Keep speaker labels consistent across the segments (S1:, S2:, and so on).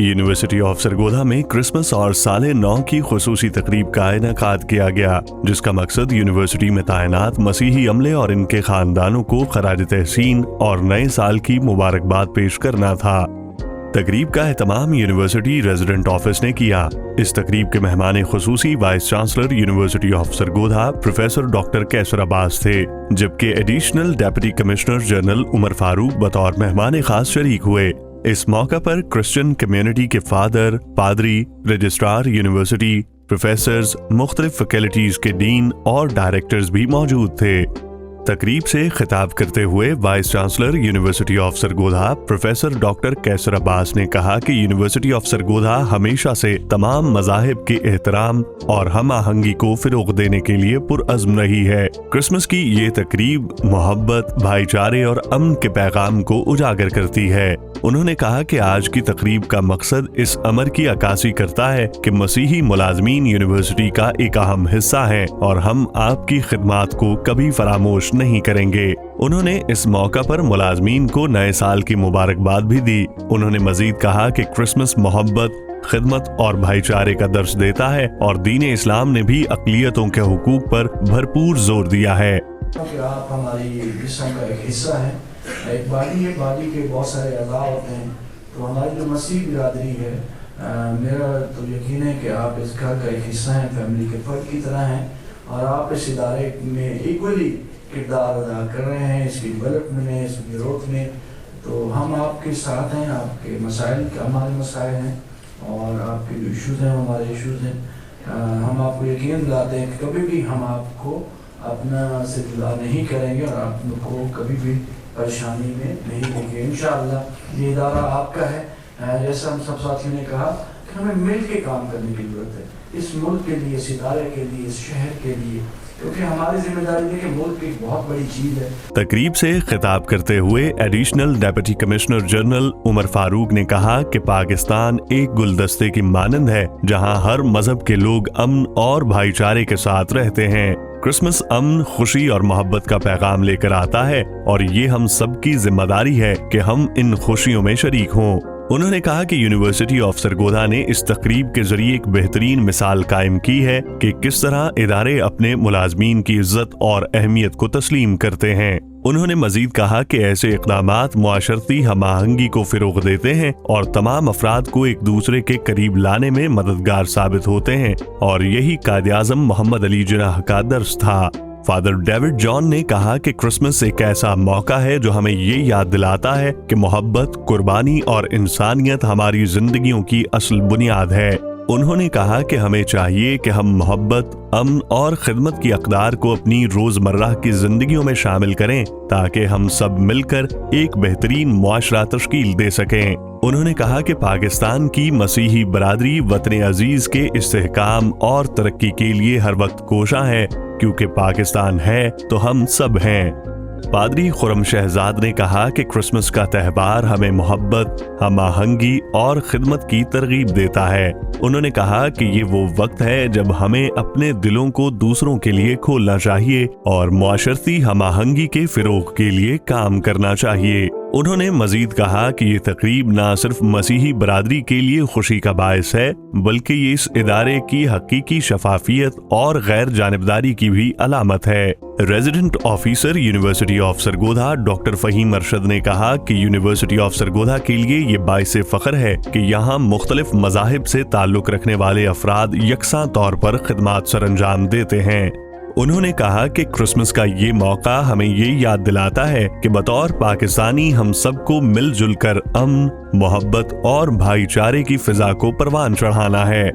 S1: University of Sargodha में Christmas और साले नौ की खुसूसी तकरीब का इनेकाद किया गया, जिसका मकसद यूनिवर्सिटी में तैनात मसीही अमले और इनके खानदानों को खराज तहसीन और नए साल की मुबारकबाद पेश करना था। तकरीब का एहतमाम यूनिवर्सिटी रेजिडेंट ऑफिस ने किया। इस तकरीब के मेहमान खुसूसी vice chancellor university of Sargodha professor doctor Qaiser Abbas थे, जबकि additional deputy commissioner general Umar Farooq बतौर मेहमान खास शरीक हुए। इस मौका पर क्रिश्चियन कम्युनिटी के फादर, पादरी, रजिस्ट्रार यूनिवर्सिटी, प्रोफेसर्स, मुख्तलिफ फैकल्टीज के डीन और डायरेक्टर्स भी मौजूद थे। तकरीब से खिताब करते हुए vice chancellor university of Sargodha professor doctor Qaiser Abbas ने कहा कि यूनिवर्सिटी ऑफ सरगोधा हमेशा से तमाम मज़ाहिब के एहतराम और हम आहंगी को फिरोग देने के लिए पुरअज़्म रही है। क्रिसमस की ये तकरीब मोहब्बत, भाईचारे और अमन के पैगाम को उजागर करती है। उन्होंने कहा कि आज की तकरीब का मकसद इस अमर की अक्कासी करता है कि मसीही मुलाजमीन यूनिवर्सिटी का एक अहम हिस्सा हैं और हम आपकी खिदमात को कभी फरामोश नहीं करेंगे। उन्होंने इस मौका पर मुलाजमीन को नए साल की मुबारकबाद भी दी। उन्होंने मजीद कहा कि क्रिसमस मोहब्बत, खिदमत और भाईचारे का दर्स देता है और दीन इस्लाम ने भी अक़लियतों के हुकूक पर भरपूर जोर दिया है।
S2: आप हमारी जिस्म का एक हिस्सा है, एक बाडी है, बाडी के बहुत सारे अज़ा होते हैं। तो हमारी जो मसीह बिरादरी है, मेरा तो यकीन है कि आप इस घर का एक हिस्सा हैं, फैमिली के फर्द की तरह हैं और आप इस इदारे में इक्वली किरदार अदा कर रहे हैं, इसकी डेवलपमेंट में, इसकी ग्रोथ में। तो हम आपके साथ हैं, आपके मसाइल हमारे मसाइल हैं और आपके जो इशूज़ हैं हमारे इशूज़ हैं। हम आपको यकीन दिलाते हैं कि कभी भी हम आपको अपना से जुदा नहीं करेंगे और आपको कभी भी परेशानी में नहीं देंगे। इंशाअल्लाह ये इदारा आपका है। जैसा हम सब साथियों ने कहा कि हमें मिल के काम करने की ज़रूरत है, इस मुल्क के लिए, इस इदारे के लिए, इस शहर के लिए, क्योंकि हमारी जिम्मेदारी है कि मुल्क एक बहुत बड़ी चीज़ है।
S1: तकरीब से खिताब करते हुए additional deputy commissioner general Umar Farooq ने कहा कि पाकिस्तान एक गुलदस्ते की मानंद है जहां हर मजहब के लोग अमन और भाईचारे के साथ रहते हैं। क्रिसमस अमन, खुशी और मोहब्बत का पैगाम लेकर आता है और ये हम सब की जिम्मेदारी है कि हम इन खुशियों में शरीक हों। उन्होंने कहा कि यूनिवर्सिटी ऑफ सरगोधा ने इस तकरीब के जरिए एक बेहतरीन मिसाल कायम की है कि किस तरह इदारे अपने मुलाजमीन की इज्जत और अहमियत को तस्लीम करते हैं। उन्होंने मजीद कहा कि ऐसे इक़दामात मुआशरती हम आहंगी को फिरोग देते हैं और तमाम अफराद को एक दूसरे के करीब लाने में मददगार साबित होते हैं और यही कायद-ए-आज़म मोहम्मद अली जिन्नाह का दर्स था। फादर डेविड जॉन ने कहा कि क्रिसमस एक ऐसा मौका है जो हमें ये याद दिलाता है कि मोहब्बत, कुर्बानी और इंसानियत हमारी जिंदगियों की असल बुनियाद है। उन्होंने कहा कि हमें चाहिए कि हम मोहब्बत, अमन और खिदमत की अक़दार को अपनी रोजमर्रा की जिंदगियों में शामिल करें ताकि हम सब मिलकर एक बेहतरीन मुआशरा तश्कील दे सकें। उन्होंने कहा कि पाकिस्तान की मसीही बरादरी वतन अजीज के इस्तेहकाम और तरक्की के लिए हर वक्त कोशा है, क्योंकि पाकिस्तान है तो हम सब हैं। पादरी खुरम शहजाद ने कहा कि क्रिसमस का त्यौहार हमें मोहब्बत, हम आहंगी और खिदमत की तरगीब देता है। उन्होंने कहा कि ये वो वक्त है जब हमें अपने दिलों को दूसरों के लिए खोलना चाहिए और मुआशरती हम आहंगी के फिरोग के लिए काम करना चाहिए। उन्होंने मजीद कहा कि ये तकरीब न सिर्फ मसीही बरादरी के लिए खुशी का बायस है, बल्कि ये इस इदारे की हकीकी शफाफियत और गैर जानिबदारी की भी अलामत है। Resident officer university of Sargodha doctor Fahim Arshad ने कहा कि यूनिवर्सिटी ऑफ सरगोधा के लिए ये बाइस फख्र है कि यहाँ मुख्तलिफ मज़ाहिब से ताल्लुक रखने वाले अफराद यकसा तौर पर खिदमात सरअंजाम देते हैं। उन्होंने कहा कि क्रिसमस का ये मौका हमें ये याद दिलाता है कि बतौर पाकिस्तानी हम सबको मिलजुल कर अमन, मोहब्बत और भाईचारे की फिजा को परवान चढ़ाना है।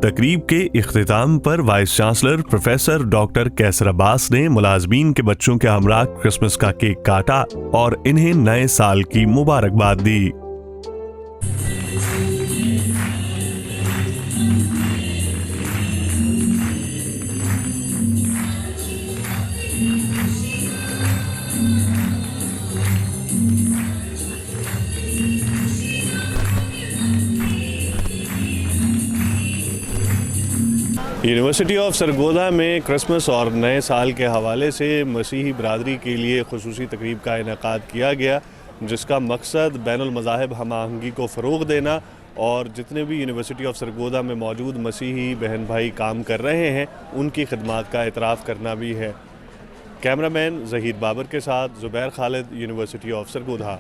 S1: तकरीब के इख्तिताम पर vice chancellor professor doctor Qaiser Abbas ने मुलाजमीन के बच्चों के हमरा क्रिसमस का केक काटा और इन्हें नए साल की मुबारकबाद दी। यूनिवर्सिटी ऑफ सरगोधा में क्रिसमस और नए साल के हवाले से मसीही बरादरी के लिए खुसूसी तकरीब का इनेकाद किया गया, जिसका मकसद बैनुल मज़ाहिब हम आहंगी को फ़रोग़ देना اور جتنے بھی یونیورسٹی آف سرگودا میں موجود مسیحی بہن بھائی کام کر رہے ہیں ان کی خدمات کا اعتراف کرنا بھی ہے۔ کیمرہ مین زہید بابر کے ساتھ زبیر خالد، یونیورسٹی آف سرگودا۔